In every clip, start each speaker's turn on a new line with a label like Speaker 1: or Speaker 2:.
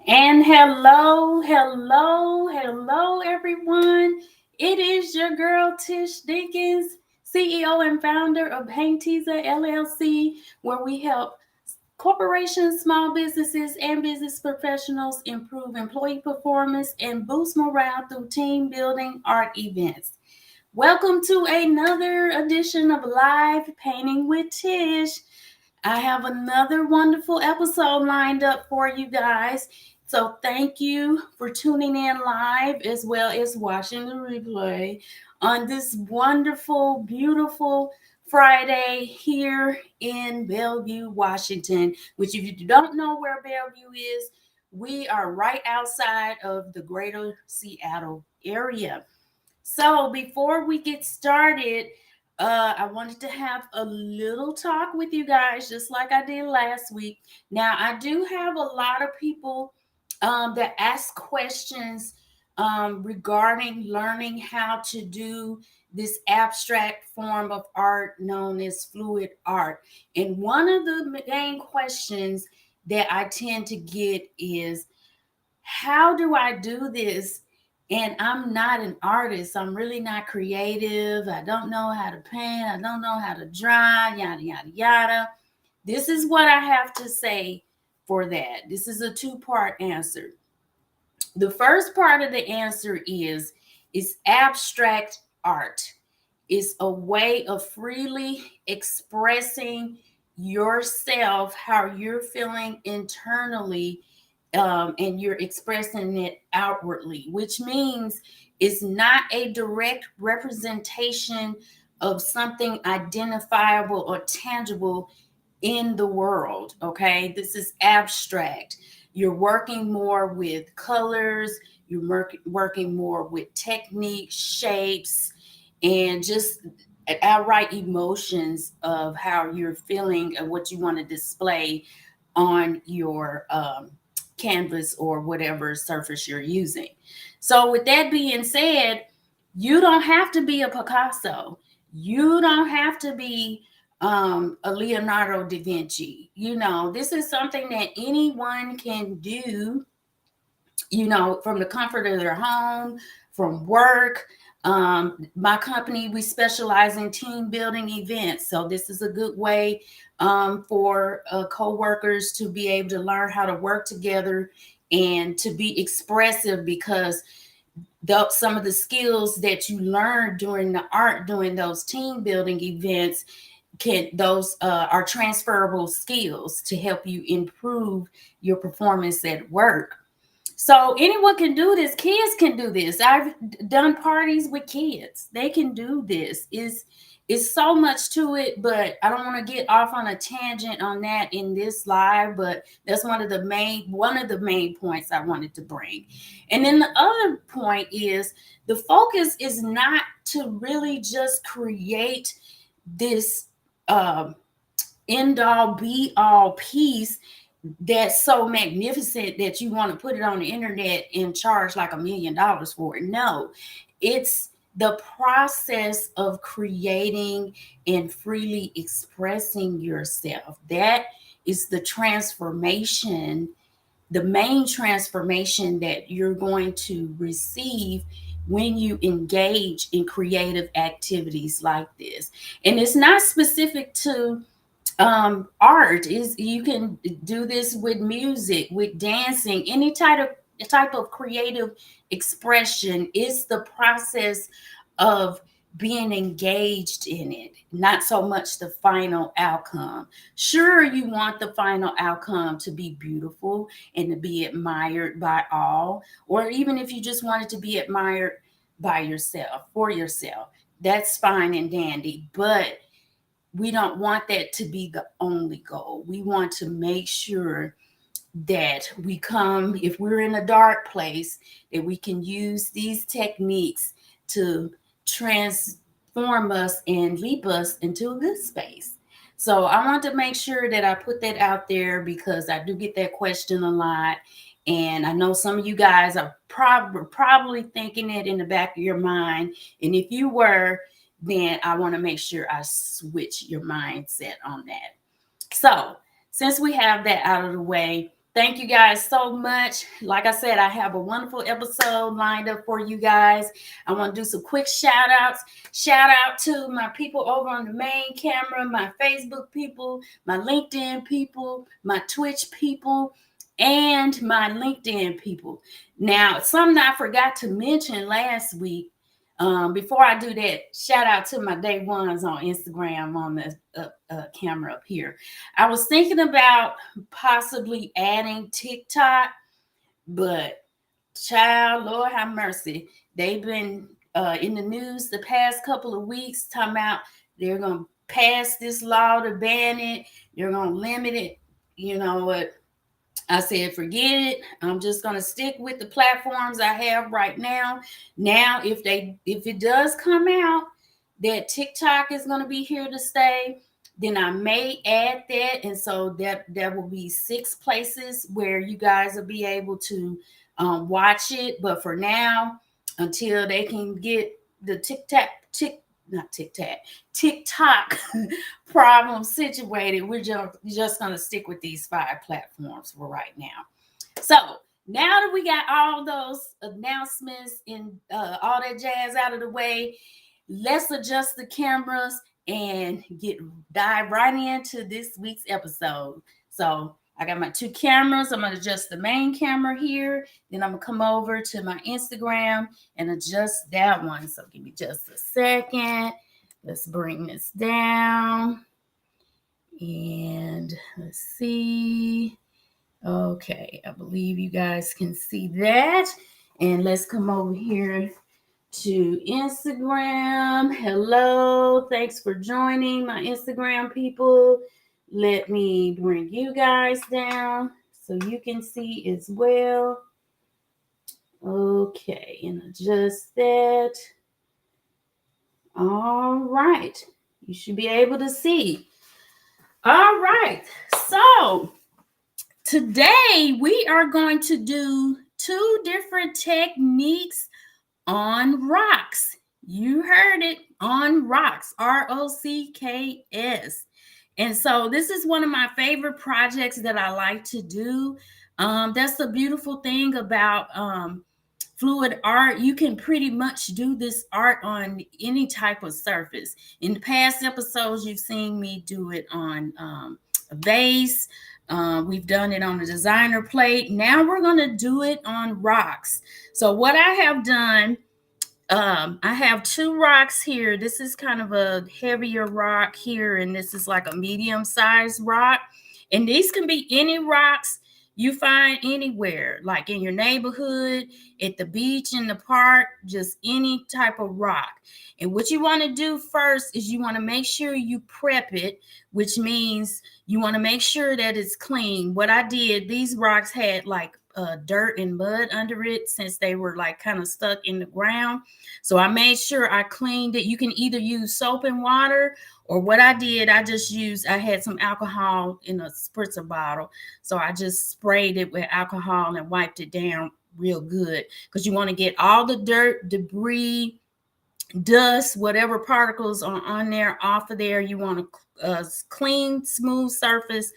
Speaker 1: And hello, everyone. It is your girl Tish Dinkins, CEO and founder of Paintiza LLC, where we help corporations, small businesses, and business professionals improve employee performance and boost morale through team building art events. Welcome to another edition of Live Painting with Tish. I have another wonderful episode lined up for you guys. So thank you for tuning in live as well as watching the replay on this wonderful, beautiful Friday here in Bellevue, Washington, which if you don't know where Bellevue is, we are right outside of the greater Seattle area. So before we get started, I wanted to have a little talk with you guys, just like I did last week. Now, I do have a lot of people that ask questions regarding learning how to do this abstract form of art known as fluid art. And one of the main questions that I tend to get is, how do I do this? And I'm not an artist. I'm really not creative. I don't know how to paint. I don't know how to draw, yada, yada, yada. This is what I have to say for that. This is a two-part answer. The first part of the answer is abstract art. It's a way of freely expressing yourself, how you're feeling internally, and you're expressing it outwardly, which means it's not a direct representation of something identifiable or tangible in the world. Okay, this is abstract. You're working more with colors, working more with techniques, shapes, and just outright emotions of how you're feeling and what you want to display on your canvas or whatever surface you're using. So, with that being said, you don't have to be a Picasso. You don't have to be a Leonardo da Vinci. This is something that anyone can do, from the comfort of their home, from work. My company, we specialize in team building events. So this is a good way for co-workers to be able to learn how to work together and to be expressive, because some of the skills that you learn during those team building events those are transferable skills to help you improve your performance at work. So anyone can do this. Kids can do this. I've done parties with kids. They can do this. It's so much to it, but I don't want to get off on a tangent on that in this live, but that's one of the main points I wanted to bring. And then the other point is, the focus is not to really just create this end all be all piece that's so magnificent that you want to put it on the internet and charge like $1 million for it. No, it's the process of creating and freely expressing yourself. That is the main transformation that you're going to receive when you engage in creative activities like this. And it's not specific to art. Is You can do this with music, with dancing, any type of creative expression. It's the process of being engaged in it, not so much the final outcome. Sure, you want the final outcome to be beautiful and to be admired by all, or even if you just want it to be admired by yourself, for yourself, that's fine and dandy. But we don't want that to be the only goal. We want to make sure that if we're in a dark place, that we can use these techniques to transform us and leap us into a good space. So I want to make sure that I put that out there, because I do get that question a lot. And I know some of you guys are probably thinking it in the back of your mind. And if you were, then I want to make sure I switch your mindset on that. So, since we have that out of the way, Thank you guys so much. Like I said, I have a wonderful episode lined up for you guys. I want to do some quick shout outs. Shout out to my people over on the main camera, my Facebook people, my LinkedIn people, my Twitch people, and my LinkedIn people. Now, something I forgot to mention last week. Before I do that, shout out to my day ones on Instagram on the camera up here. I was thinking about possibly adding TikTok, but child, Lord have mercy, they've been in the news the past couple of weeks talking about they're going to pass this law to ban it. They're going to limit it. You know what? I said, forget it. I'm just gonna stick with the platforms I have right now. Now, if it does come out that TikTok is gonna be here to stay, then I may add that, and so that will be 6 places where you guys will be able to watch it. But for now, until they can get the TikTok problem situated, we're just going to stick with these 5 platforms for right now. So now that we got all those announcements and all that jazz out of the way, let's adjust the cameras and dive right into this week's episode. So I got my 2 cameras. I'm going to adjust the main camera here. Then I'm going to come over to my Instagram and adjust that one. So give me just a second. Let's bring this down. And let's see. Okay, I believe you guys can see that. And let's come over here to Instagram. Hello, thanks for joining my Instagram people. Let me bring you guys down so you can see as well. Okay, and adjust that. All right, you should be able to see. All right, so today we are going to do 2 different techniques on rocks. You heard it, on rocks, ROCKS. And so this is one of my favorite projects that I like to do. That's the beautiful thing about fluid art. You can pretty much do this art on any type of surface. In the past episodes, you've seen me do it on a vase. We've done it on a designer plate. Now we're going to do it on rocks. So what I have done, I have 2 rocks here. This is kind of a heavier rock here, and this is like a medium-sized rock. And these can be any rocks you find anywhere, like in your neighborhood, at the beach, in the park, just any type of rock. And what you want to do first is you want to make sure you prep it, which means you want to make sure that it's clean. What I did, these rocks had like dirt and mud under it since they were like kind of stuck in the ground. So I made sure I cleaned it. You can either use soap and water, or what I did, I had some alcohol in a spritzer bottle. So I just sprayed it with alcohol and wiped it down real good, because you want to get all the dirt, debris, dust, whatever particles are on there off of there. You want a clean, smooth surface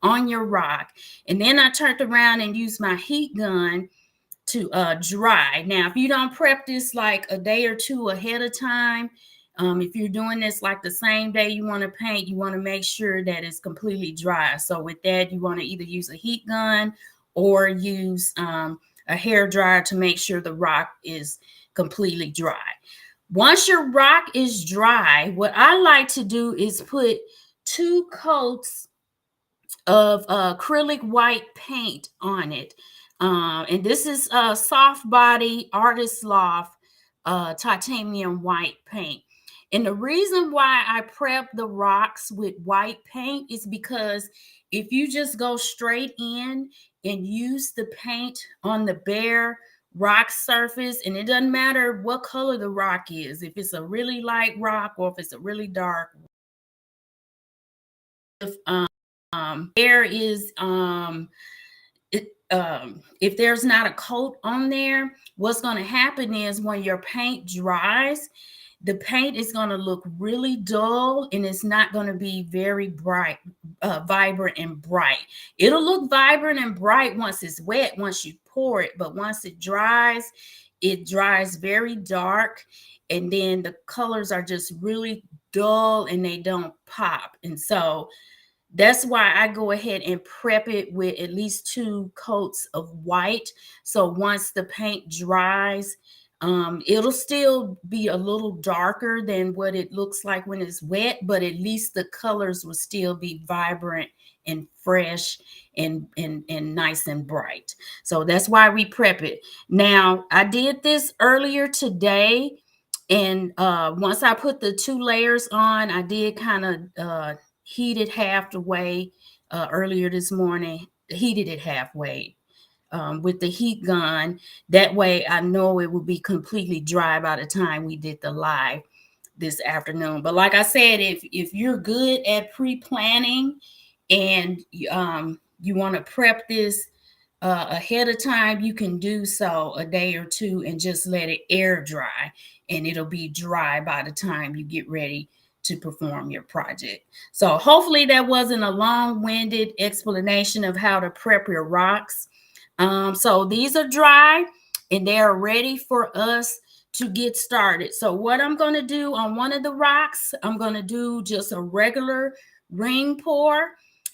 Speaker 1: on your rock. And then I turned around and used my heat gun to dry. Now, if you don't prep this like a day or 2 ahead of time, if you're doing this like the same day you want to paint, you want to make sure that it's completely dry. So with that, you want to either use a heat gun or use a hair dryer to make sure the rock is completely dry. Once your rock is dry, what I like to do is put 2 coats of acrylic white paint on it. And this is soft body Artist Loft titanium white paint. And the reason why I prep the rocks with white paint is because if you just go straight in and use the paint on the bare rock surface, and it doesn't matter what color the rock is, if it's a really light rock or if it's a really dark, if there is if there's not a coat on there, what's going to happen is when your paint dries, the paint is going to look really dull and it's not going to be very bright, vibrant and bright. It'll look vibrant and bright once it's wet, once you pour it, but once it dries very dark, and then the colors are just really dull and they don't pop. And so that's why I go ahead and prep it with at least 2 coats of white. So once the paint dries, it'll still be a little darker than what it looks like when it's wet, but at least the colors will still be vibrant and fresh and nice and bright. So that's why we prep it. Now, I did this earlier today, and once I put the 2 layers on, I did kind of heat it half the way earlier this morning, heated it halfway with the heat gun. That way I know it will be completely dry by the time we did the live this afternoon. But like I said, if you're good at pre-planning and you want to prep this ahead of time, you can do so a day or two and just let it air dry, and it'll be dry by the time you get ready to perform your project. So hopefully that wasn't a long-winded explanation of how to prep your rocks. So these are dry and they are ready for us to get started. So what I'm going to do on one of the rocks, I'm going to do just a regular ring pour.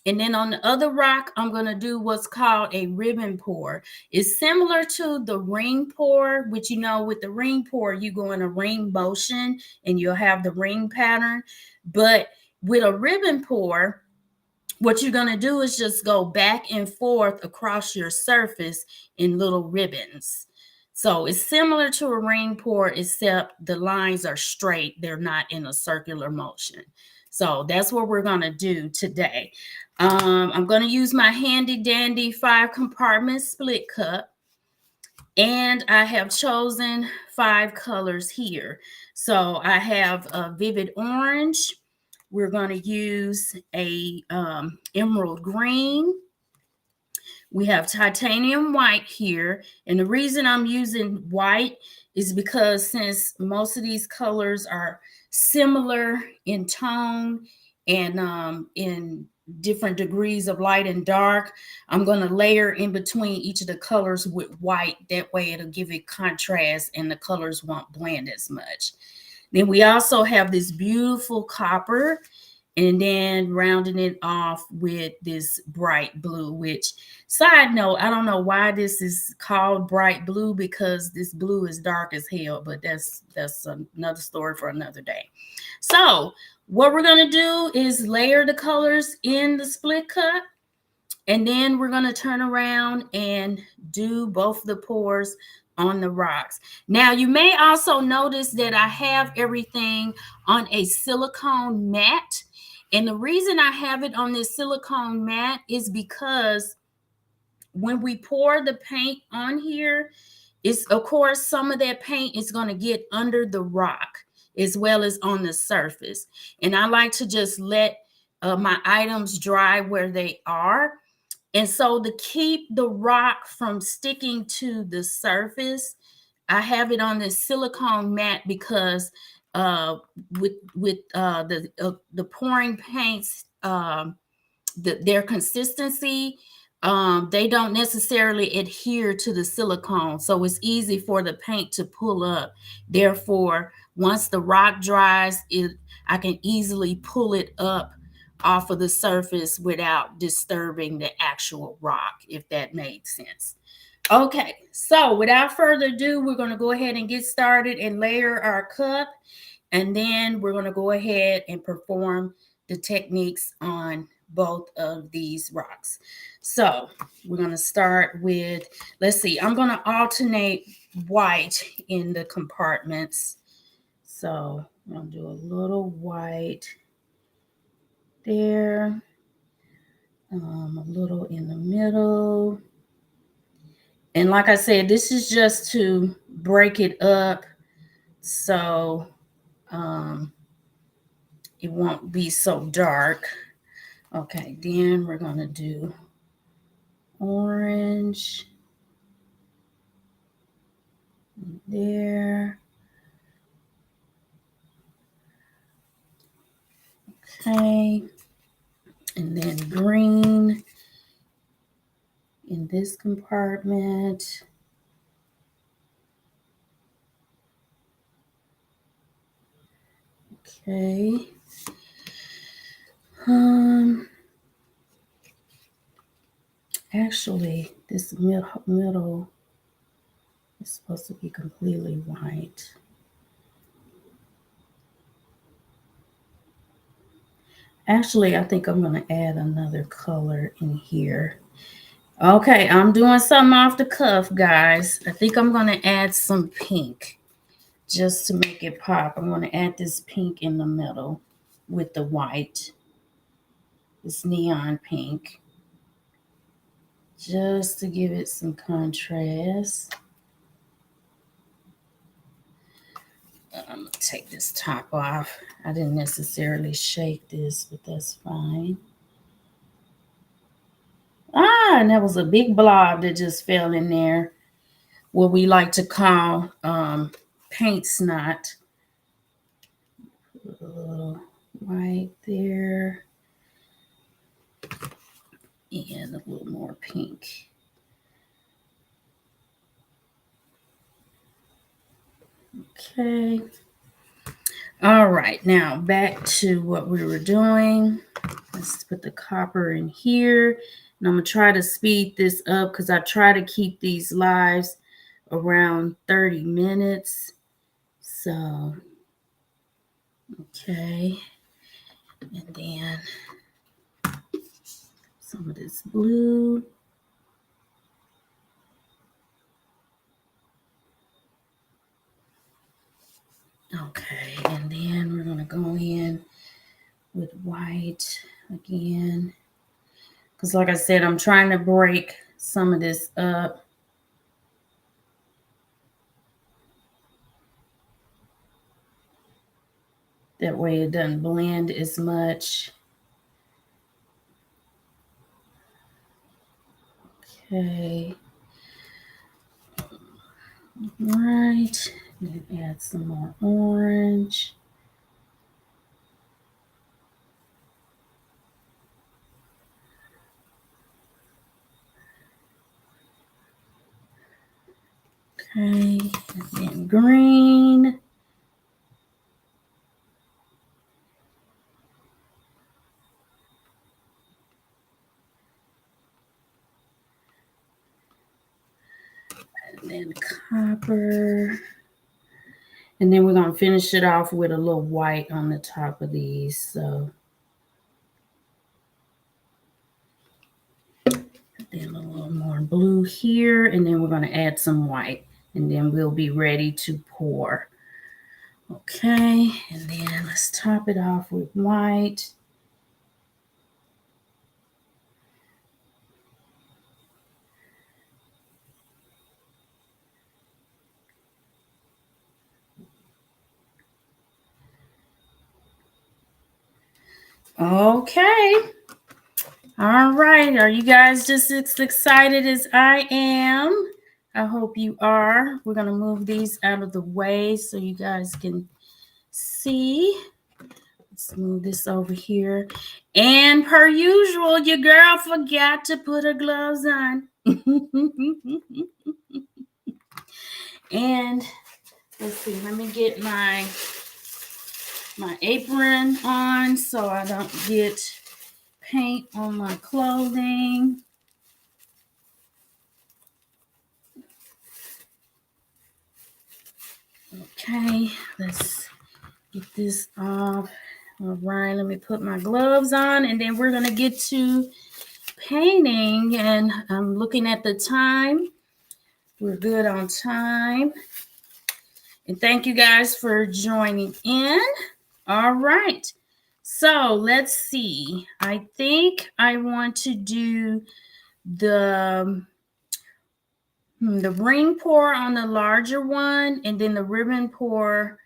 Speaker 1: And then on the other rock, I'm going to do what's called a ribbon pour. It's similar to the ring pour, which, you know, with the ring pour, you go in a ring motion and you'll have the ring pattern. But with a ribbon pour, what you're going to do is just go back and forth across your surface in little ribbons. So it's similar to a ring pour, except the lines are straight. They're not in a circular motion. So that's what we're going to do today. I'm going to use my handy dandy 5 compartment split cup. And I have chosen 5 colors here. So I have a vivid orange. We're going to use a emerald green. We have titanium white here. And the reason I'm using white is because since most of these colors are similar in tone and in different degrees of light and dark, I'm going to layer in between each of the colors with white. That way it'll give it contrast and the colors won't blend as much. Then we also have this beautiful copper, and then rounding it off with this bright blue, which, side note, I don't know why this is called bright blue, because this blue is dark as hell, but that's another story for another day. So what we're going to do is layer the colors in the split cup, and then we're going to turn around and do both the pours on the rocks. Now, you may also notice that I have everything on a silicone mat. And the reason I have it on this silicone mat is because when we pour the paint on here, it's, of course, some of that paint is going to get under the rock as well as on the surface. And I like to just let my items dry where they are. And so to keep the rock from sticking to the surface, I have it on this silicone mat because with the pouring paints, their consistency, they don't necessarily adhere to the silicone. So it's easy for the paint to pull up. Therefore, once the rock dries, I can easily pull it up off of the surface without disturbing the actual rock, if that made sense. Okay, so without further ado, we're going to go ahead and get started and layer our cup, and then we're going to go ahead and perform the techniques on both of these rocks. So we're going to start with, let's see, I'm going to alternate white in the compartments. So I'm going to do a little white there, a little in the middle. And like I said, this is just to break it up so it won't be so dark. Okay, then we're going to do orange there. Okay. And then green in this compartment. Okay. Actually, this middle is supposed to be completely white. Actually, I think I'm going to add another color in here. Okay, I'm doing something off the cuff, guys. I think I'm going to add some pink just to make it pop. I'm going to add this pink in the middle with the white. This neon pink. Just to give it some contrast. I'm going to take this top off. I didn't necessarily shake this, but that's fine. And that was a big blob that just fell in there. What we like to call paint snot. Put a little white there. And a little more pink. Okay. All right, now back to what we were doing. Let's put the copper in here. And I'm going to try to speed this up because I try to keep these lives around 30 minutes. So, okay. And then some of this blue. Okay, and then we're going to go in with white again. Because like I said, I'm trying to break some of this up. That way it doesn't blend as much. Okay. Right. And add some more orange. Okay. And then green. And then copper. And then we're going to finish it off with a little white on the top of these. So then a little more blue here. And then we're going to add some white. And then we'll be ready to pour. Okay. And then let's top it off with white. Okay. All right. Are you guys just as excited as I am? I hope you are. We're going to move these out of the way so you guys can see. Let's move this over here. And per usual, your girl forgot to put her gloves on. And let's see, let me get my apron on so I don't get paint on my clothing. Okay, let's get this off. All right, let me put my gloves on and then we're going to get to painting. And I'm looking at the time. We're good on time. And thank you guys for joining in. All right. So let's see. I think I want to do the ring pour on the larger one and then the ribbon pour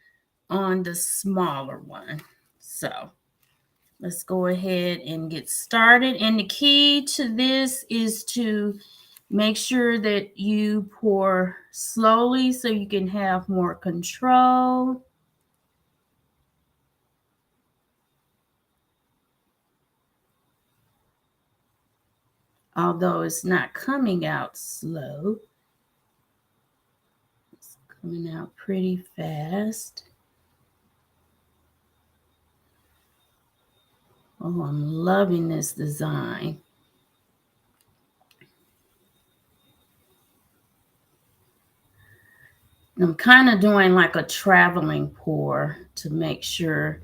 Speaker 1: on the smaller one. So let's go ahead and get started. And the key to this is to make sure that you pour slowly so you can have more control. although it's not coming out slow. It's coming out pretty fast. Oh, I'm loving this design. I'm kind of doing like a traveling pour to make sure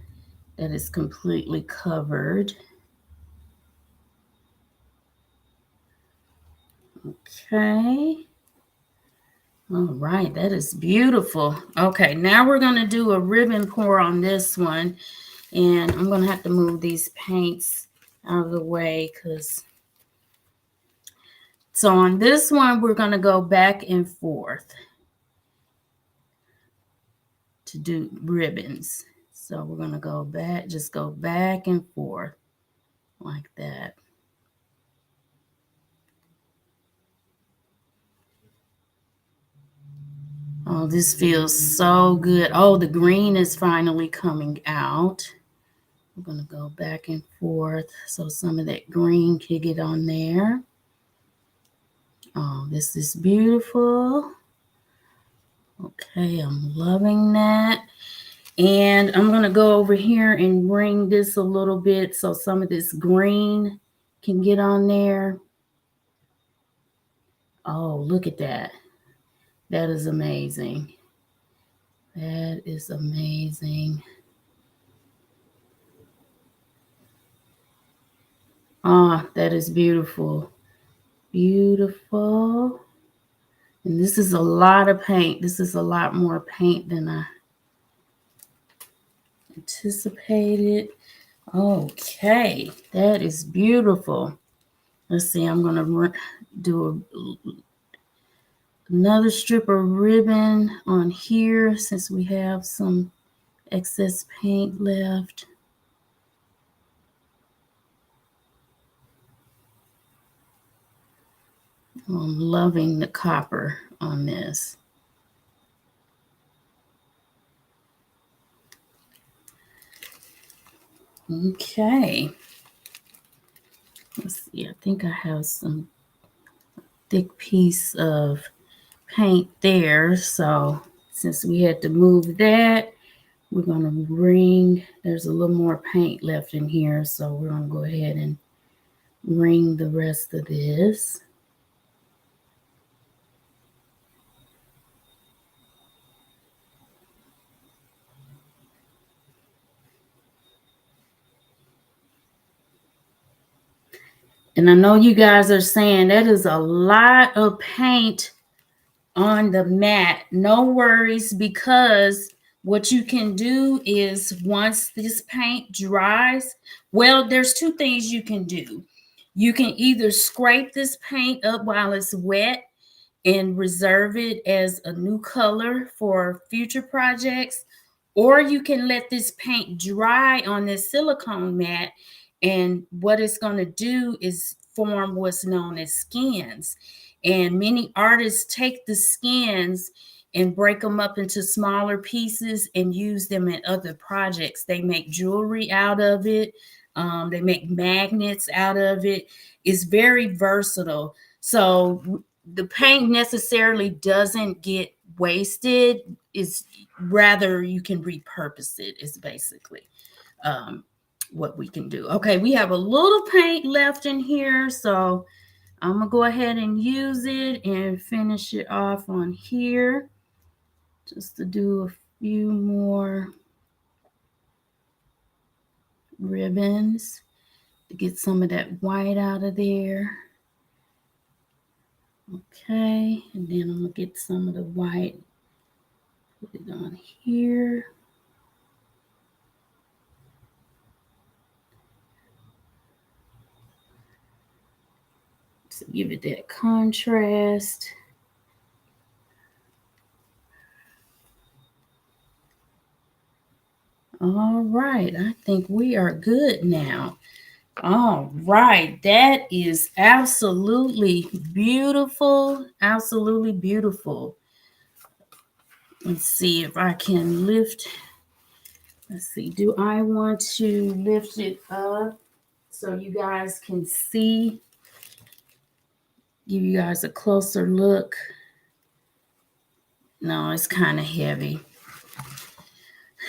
Speaker 1: that it's completely covered. Okay. All right, that is beautiful. Okay, now we're going to do a ribbon pour on this one. And I'm going to have to move these paints out of the way because... So on this one, we're going to go back and forth to do ribbons. So we're going to go back, just go back and forth like that. Oh, this feels so good. Oh, the green is finally coming out. I'm going to go back and forth so some of that green can get on there. Oh, this is beautiful. Okay, I'm loving that. And I'm going to go over here and bring this a little bit so some of this green can get on there. Oh, look at that. That is amazing. That is amazing. Ah, that is beautiful. Beautiful. And this is a lot of paint. This is a lot more paint than I anticipated. Okay, that is beautiful. Let's see, I'm going to do another strip of ribbon on here since we have some excess paint left. I'm loving the copper on this. Okay. Let's see, I think I have some thick piece of paint there. So since we had to move that, we're going to bring, there's a little more paint left in here. So we're going to go ahead and bring the rest of this. And I know you guys are saying that is a lot of paint on the mat. No worries, because what you can do is once this paint dries, well, there's two things you can do. You can either scrape this paint up while it's wet and reserve it as a new color for future projects, or you can let this paint dry on this silicone mat, and what it's going to do is form what's known as skins. And many artists take the skins and break them up into smaller pieces and use them in other projects. They make jewelry out of it. They make magnets out of it. It's very versatile. So the paint necessarily doesn't get wasted. It's rather you can repurpose it is basically what we can do. Okay, we have a little paint left in here, so I'm gonna go ahead and use it and finish it off on here just to do a few more ribbons to get some of that white out of there. Okay, and then I'm gonna get some of the white, put it on here. To give it that contrast. All right, I think we are good now. All right, that is absolutely beautiful. Absolutely beautiful. Let's see if I can lift. Let's see, do I want to lift it up so you guys can see give you guys a closer look. No, it's kind of heavy.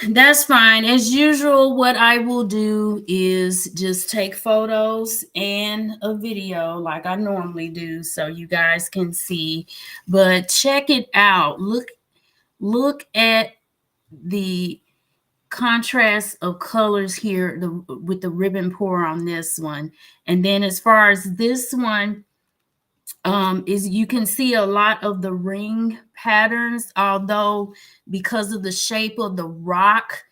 Speaker 1: That's fine. As usual, what I will do is just take photos and a video like I normally do so you guys can see. But check it out. Look at the contrast of colors here with the ribbon pour on this one. And then as far as this one, is you can see a lot of the ring patterns, although because of the shape of the rock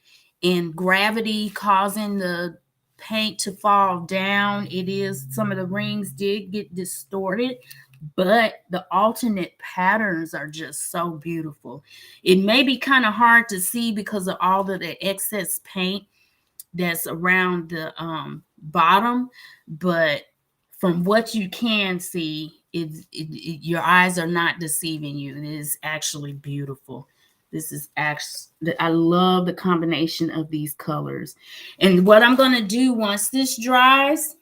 Speaker 1: and gravity causing the paint to fall down, it is some of the rings did get distorted, but the alternate patterns are just so beautiful. It may be kind of hard to see because of all of the excess paint that's around the bottom, but from what you can see, your eyes are not deceiving you. It is actually beautiful. This is actually, I love the combination of these colors. And what I'm going to do once this dries,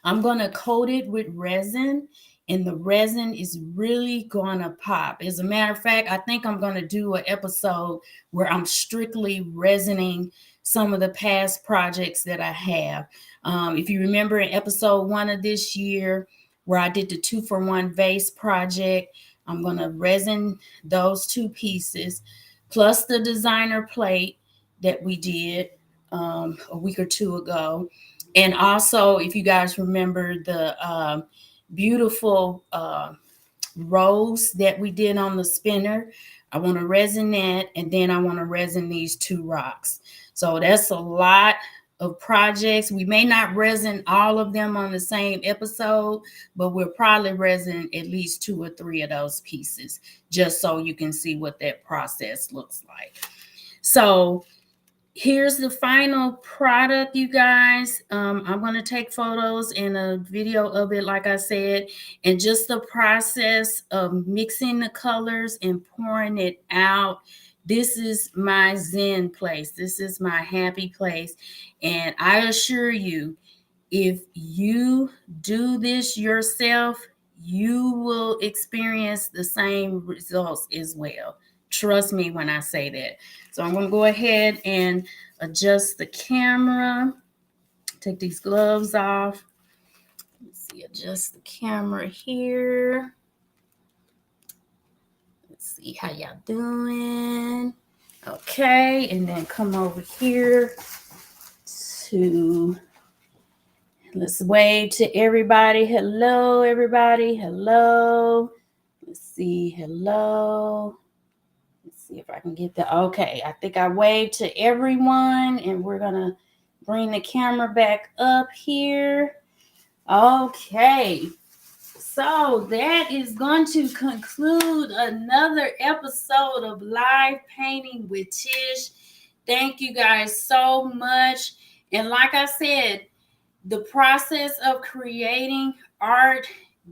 Speaker 1: I'm going to coat it with resin, and the resin is really going to pop. As a matter of fact, I think I'm going to do an episode where I'm strictly resining some of the past projects that I have. If you remember in episode 1 of this year, where I did the 2-for-1 vase project, I'm going to resin those 2 pieces, plus the designer plate that we did a week or 2 ago. And also, if you guys remember the beautiful rose that we did on the spinner, I want to resin that, and then I want to resin these 2 rocks. So that's a lot of projects. We may not resin all of them on the same episode, but we'll probably resin at least 2 or 3 of those pieces, just so you can see what that process looks like. So here's the final product, you guys. I'm going to take photos and a video of it, like I said, and just the process of mixing the colors and pouring it out. This is my zen place. This is my happy place. And I assure you, if you do this yourself, you will experience the same results as well. Trust me when I say that. So I'm going to go ahead and adjust the camera. Take these gloves off. Let's see, adjust the camera here. Let's see how y'all doing. Okay, and then come over here to, let's wave to everybody. Hello, everybody. Hello. Let's see. Hello. Let's see if I can get that. Okay, I think I waved to everyone, and we're going to bring the camera back up here. Okay. So that is going to conclude another episode of Live Painting with Tish. Thank you guys so much. And like I said, the process of creating art,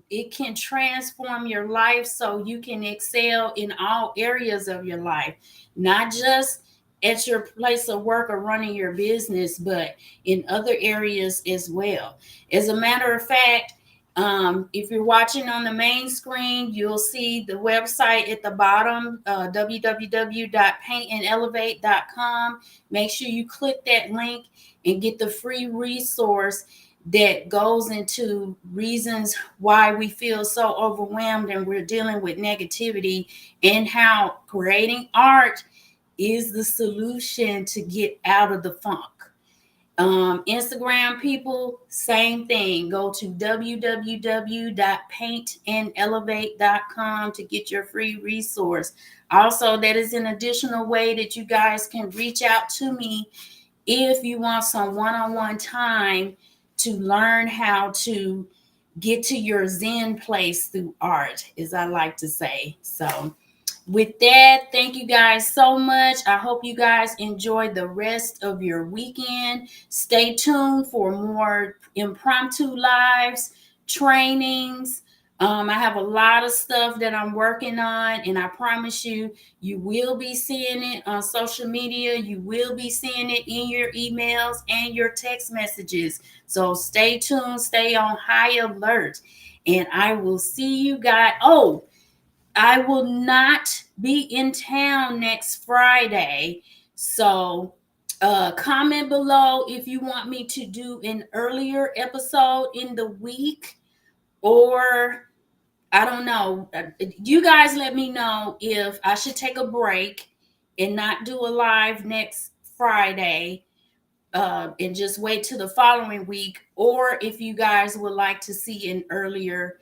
Speaker 1: it can transform your life so you can excel in all areas of your life, not just at your place of work or running your business, but in other areas as well. As a matter of fact, if you're watching on the main screen, you'll see the website at the bottom, www.paintandelevate.com. Make sure you click that link and get the free resource that goes into reasons why we feel so overwhelmed and we're dealing with negativity, and how creating art is the solution to get out of the funk. Instagram people, same thing. Go to www.paintandelevate.com to get your free resource. Also, that is an additional way that you guys can reach out to me if you want some one-on-one time to learn how to get to your Zen place through art, as I like to say. So with that, thank you guys so much. I hope you guys enjoy the rest of your weekend. Stay tuned for more impromptu lives, trainings. I have a lot of stuff that I'm working on, and I promise you, you will be seeing it on social media. You will be seeing it in your emails and your text messages. So stay tuned, stay on high alert. And I will see you guys. Oh, I will not be in town next Friday. So comment below if you want me to do an earlier episode in the week, or I don't know. You guys let me know if I should take a break and not do a live next Friday, and just wait till the following week, or if you guys would like to see an earlier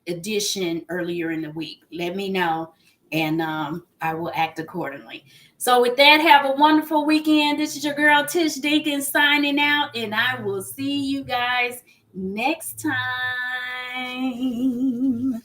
Speaker 1: edition earlier in the week. Let me know, and I will act accordingly. So with that, have a wonderful weekend. This is your girl Tish Dinkins signing out, and I will see you guys next time.